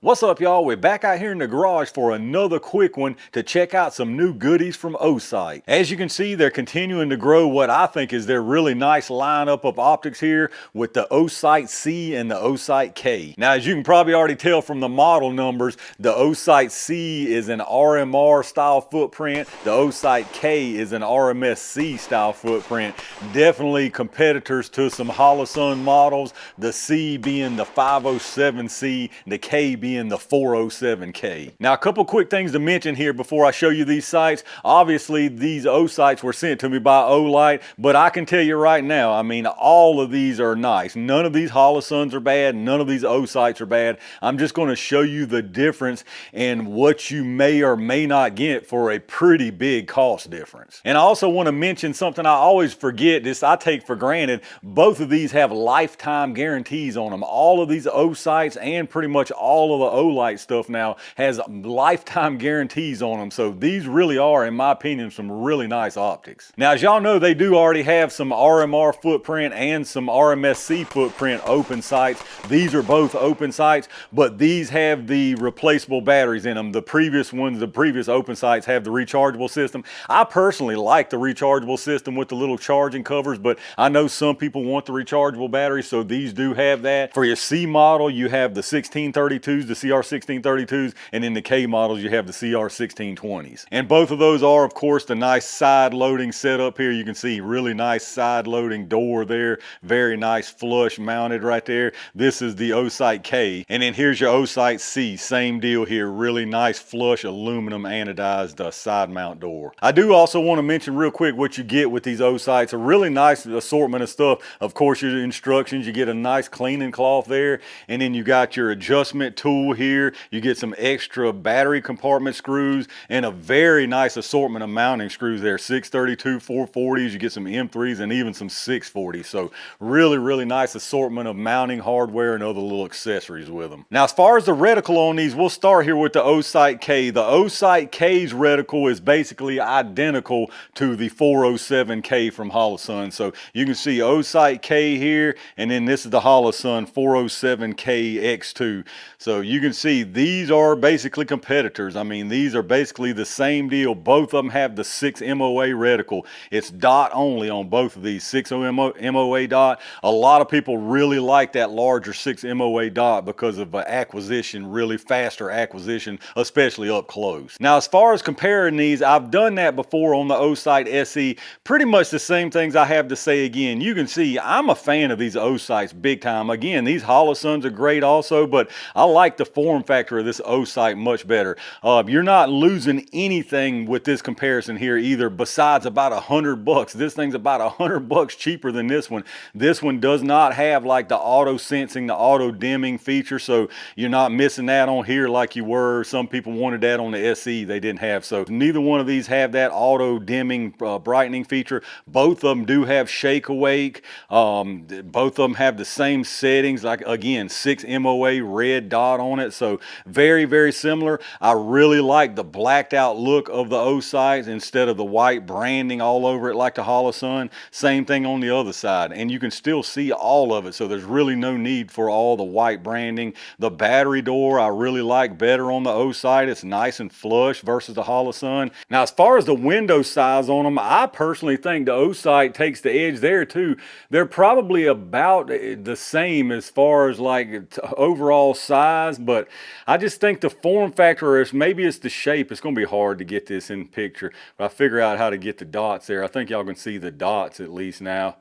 What's up, y'all? We're back out here in the garage for another quick one to check out some new goodies from Osight. As you can see, they're continuing to grow what I think is their really nice lineup of optics here with the Osight C and the Osight K. Now, as you can probably already tell from the model numbers, the Osight C is an RMR style footprint. The Osight K is an RMSC style footprint. Definitely competitors to some Holosun models. The C being the 507C, the K being the 407K. Now, a couple quick things to mention here before I show you these sights. Obviously, these Osights were sent to me by Olight, but I can tell you right now, I mean, all of these are nice. None of these Holosuns are bad. None of these Osights are bad. I'm just going to show you the difference in what you may or may not get for a pretty big cost difference. And I also want to mention something I always forget, this I take for granted. Both of these have lifetime guarantees on them. All of these Osights and pretty much all of the Olight stuff now has lifetime guarantees on them. So these really are, in my opinion, some really nice optics. Now, as y'all know, they do already have some RMR footprint and some RMSC footprint open sights. These are both open sights, but these have the replaceable batteries in them. The previous ones, the previous open sights have the rechargeable system. I personally like the rechargeable system with the little charging covers, but I know some people want the rechargeable battery, so these do have that. For your C model, you have the 1632s, the CR1632s, and in the K models, you have the CR1620s. And both of those are, of course, the nice side loading setup here. You can see really nice side loading door there. Very nice flush mounted right there. This is the Osight K. And then here's your Osight C. Same deal here. Really nice flush aluminum anodized side mount door. I do also want to mention real quick what you get with these Osights. A really nice assortment of stuff. Of course, your instructions. You get a nice cleaning cloth there. And then you got your adjustment tool here. You get some extra battery compartment screws and a very nice assortment of mounting screws there. 632, 440s, you get some M3s and even some 640s. So really nice assortment of mounting hardware and other little accessories with them. Now, as far as the reticle on these, we'll start here with the Osight K. The Osight K's reticle is basically identical to the 407K from Holosun. So you can see Osight K here, and then this is the Holosun 407K X2. So you can see these are basically competitors. I mean, these are basically the same deal. Both of them have the 6 MOA reticle. It's dot only on both of these, 6 MOA dot. A lot of people really like that larger 6 MOA dot because of acquisition, really faster acquisition, especially up close. Now, as far as comparing these, I've done that before on the Osight SE. Pretty much the same things I have to say again. You can see I'm a fan of these Osights big time. Again, these Holosuns are great also, but I like the form factor of this Osight much better. You're not losing anything with this comparison here either, besides about $100. This thing's about $100 cheaper than this one. This one does not have like the auto sensing, the auto dimming feature, so you're not missing that on here like you were. Some people wanted that on the SE, they didn't have. So neither one of these have that auto dimming brightening feature. Both of them do have shake awake. Both of them have the same settings, like again, 6 MOA red dot on it. So very similar. I really like the blacked out look of the Osights instead of the white branding all over it like the Holosun. Same thing on the other side, and you can still see all of it, so there's really no need for all the white branding. The battery door I really like better on the Osight. It's nice and flush versus the Holosun. Now, as far as the window size on them, I personally think the Osight takes the edge there too. They're probably about the same as far as like overall size, but I just think the form factor is, maybe it's the shape. It's going to be hard to get this in picture, but I figure out how to get the dots there. I think y'all can see the dots at least now.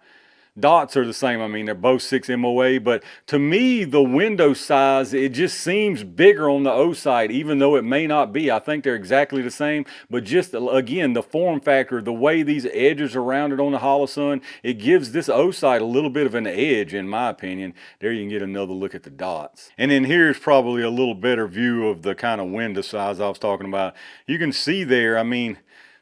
Dots are the same. I mean, they're both 6 MOA, but to me, the window size, it just seems bigger on the Osight, even though it may not be. I think they're exactly the same, but just, again, the form factor, the way these edges are rounded on the Holosun, it gives this Osight a little bit of an edge, in my opinion. There you can get another look at the dots. And then here's probably a little better view of the kind of window size I was talking about. You can see there, I mean,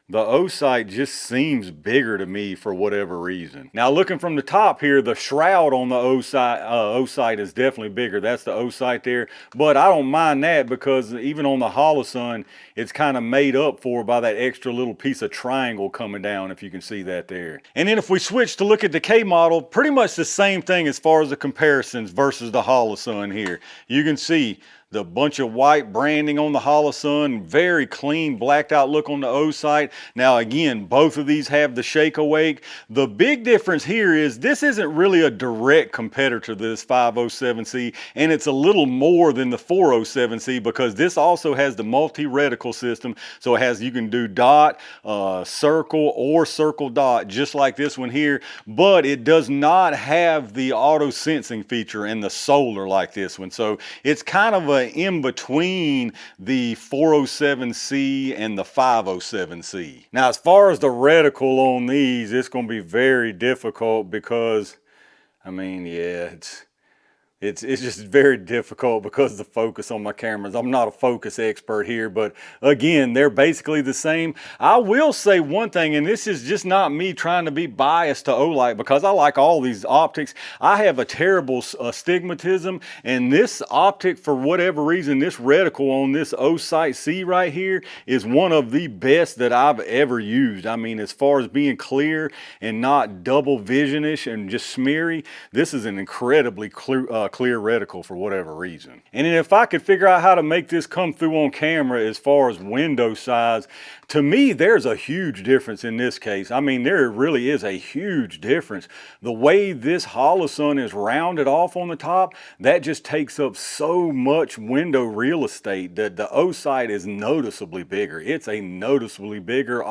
the Osight just seems bigger to me for whatever reason. Now, looking from the top here, the shroud on the Osight is definitely bigger. That's the Osight there, but I don't mind that because even on the Holosun, it's kind of made up for by that extra little piece of triangle coming down, if you can see that there. And then if we switch to look at the K model, pretty much the same thing as far as the comparisons versus the Holosun here. You can see The bunch of white branding on the Holosun, very clean blacked out look on the Osight. Now again, both of these have the shake awake. The big difference here is this isn't really a direct competitor to this 507C, and it's a little more than the 407C because this also has the multi-reticle system. So it has, you can do dot, circle, or circle dot, just like this one here, but it does not have the auto sensing feature and the solar like this one. So it's kind of a in between the 407C and the 507C. Now, as far as the reticle on these, it's going to be very difficult because, I mean, yeah, it's just very difficult because of the focus on my cameras. I'm not a focus expert here, but again, they're basically the same. I will say one thing, and this is just not me trying to be biased to Olight because I like all these optics. I have a terrible astigmatism, and this optic, for whatever reason, this reticle on this Osight C right here is one of the best that I've ever used. I mean, as far as being clear and not double visionish and just smeary, this is an incredibly clear reticle for whatever reason. And then if I could figure out how to make this come through on camera as far as window size, to me there's a huge difference in this case. I mean, there really is a huge difference. The way this Holosun is rounded off on the top, that just takes up so much window real estate that the Osight is noticeably bigger. It's a noticeably bigger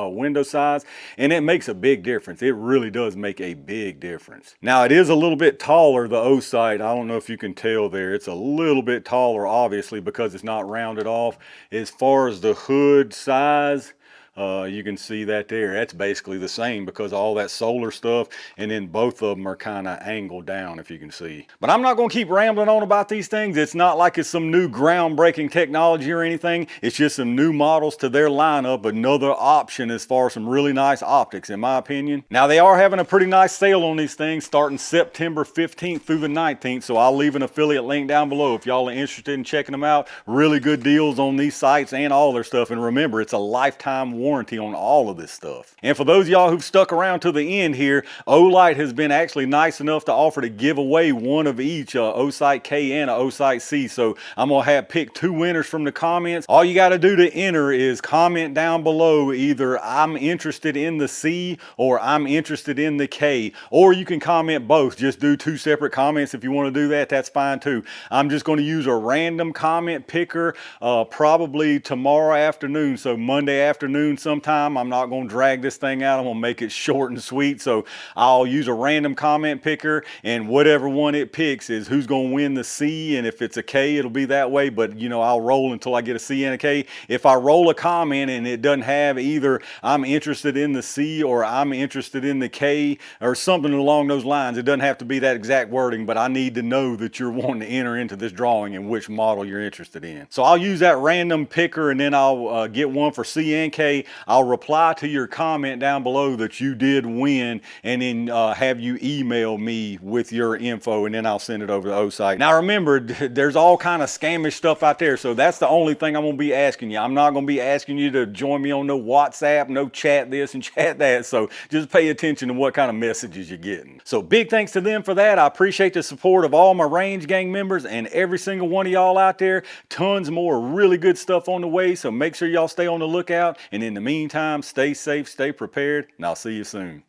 window size, and it makes a big difference. It really does make a big difference. Now, it is a little bit taller, the Osight. I don't know if you can tell there. It's a little bit taller, obviously, because it's not rounded off. As far as the hood size, you can see that there. That's basically the same because of all that solar stuff, and then both of them are kind of angled down, if you can see. But I'm not going to keep rambling on about these things. It's not like it's some new groundbreaking technology or anything. It's just some new models to their lineup, another option as far as some really nice optics, in my opinion. Now, they are having a pretty nice sale on these things starting September 15th through the 19th, so I'll leave an affiliate link down below if y'all are interested in checking them out. Really good deals on these sites and all their stuff, and remember, it's a lifetime warranty on all of this stuff. And for those of y'all who've stuck around to the end here, Olight has been actually nice enough to offer to give away one of each, Osight K and a Osight C. So I'm gonna have pick two winners from the comments. All you got to do to enter is comment down below either I'm interested in the C or I'm interested in the K, or you can comment both. Just do two separate comments if you want to do that. That's fine too. I'm just going to use a random comment picker probably tomorrow afternoon, so Monday afternoon sometime. I'm not going to drag this thing out. I'm going to make it short and sweet. So I'll use a random comment picker, and whatever one it picks is who's going to win the C. And if it's a K, it'll be that way. But you know, I'll roll until I get a C and a K. If I roll a comment and it doesn't have either I'm interested in the C or I'm interested in the K or something along those lines, it doesn't have to be that exact wording, but I need to know that you're wanting to enter into this drawing and which model you're interested in. So I'll use that random picker, and then I'll get one for C and K. I'll reply to your comment down below that you did win, and then have you email me with your info, and then I'll send it over to Osight. Now remember, there's all kind of scamish stuff out there, so that's the only thing I'm going to be asking you. I'm not going to be asking you to join me on no WhatsApp, no chat this and chat that, so just pay attention to what kind of messages you're getting. So big thanks to them for that. I appreciate the support of all my Range Gang members and every single one of y'all out there. Tons more really good stuff on the way, so make sure y'all stay on the lookout, and in the meantime, stay safe, stay prepared, and I'll see you soon.